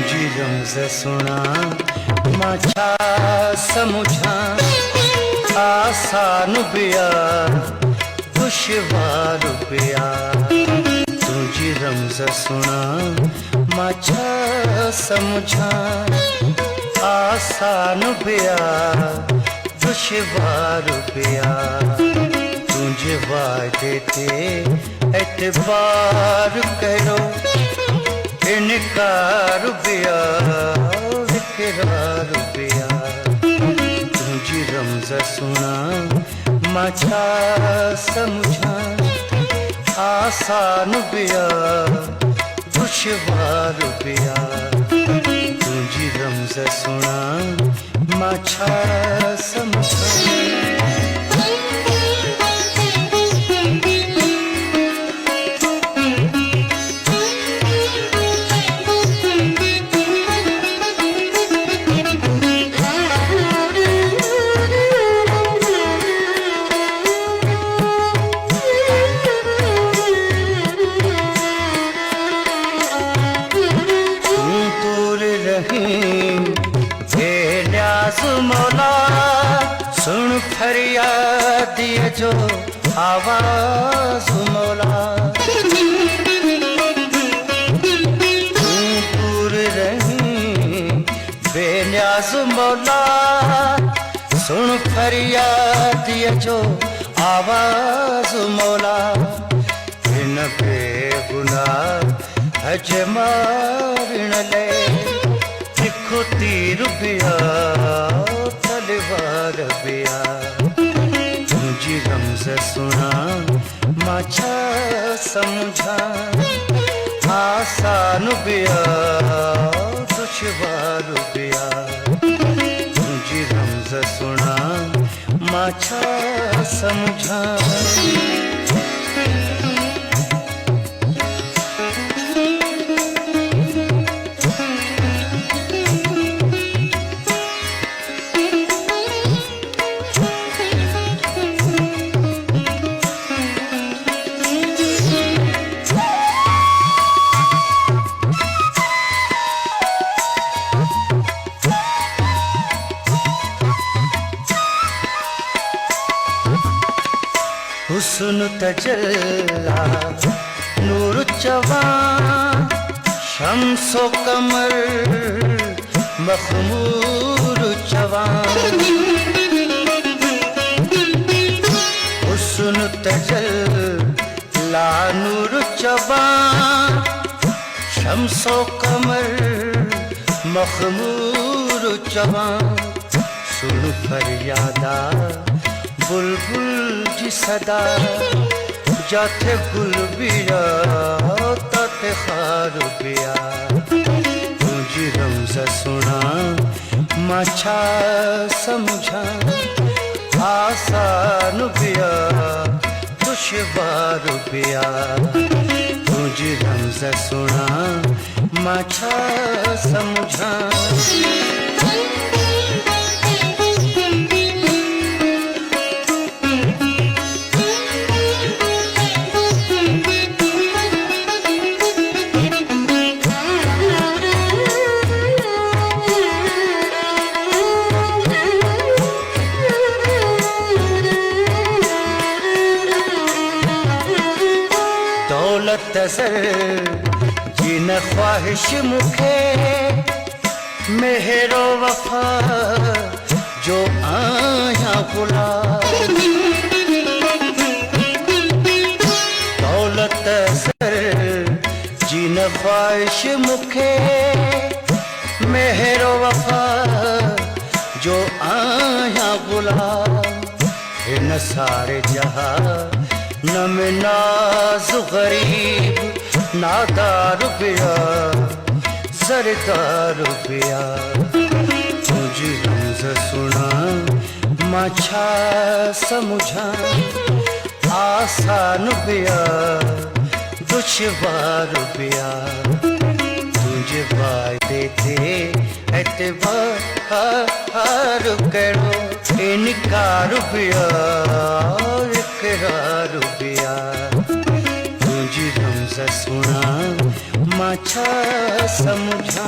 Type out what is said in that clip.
तुझी रमज सुना माझ्या समुझा आसान बिया दुश्वार बिया तुझी रमज सुना माझ्या समुझा आसान बिया दुश्वार बिया तुझे वादे थे एतबार करो इनकार बिया इकरार बिया तुझी रमज सुना माझ्या समुझा आसान बिया दुश्वार बिया तुझी रमज सुना माझ्या समुझा मौला सुन फरियाद ये जो आवाज मौला दूर रही बेन्याज मौला सुन फरियाद ये जो आवाज मौला इन बेगुनाह अजमारण ले लिखो तीर बिया तलवार बिया तुझी रमज सुना माझ्या समझा आसान बिया दुश्वार बिया तुझी रमज सुना माझ्या समझा हुस्न तजल्ला नूर जवान शम्सो कमर मखमूर जवान हुस्न तजल्ला नूर जवान शम्सो कमर मखमूर जवान सुन फरियादा बुलबुल जी सदा जाते गुल बिया ताते खार बिया तुझी रमज सुना माझ्या समझा आसान बिया दुश्वार बिया तुझी रमज सुना माझ्या समझा दौलत सर जिन ख्वाहिश मुखे मेहरो वफा जो आया बुला दौलत सर जिन ख्वाहिश मुखे मेहरो वफा जो आया बुला इन सारे जहां नम नाज गरीब नादार बिया सरदार बिया तुझी रमज सुना माझ्या समझा आसान बिया दुश्वार बिया तुझे वादे थे एतबार करो इनकार बिया इकरार बिया तुझी रमज सुना माझ्या समझा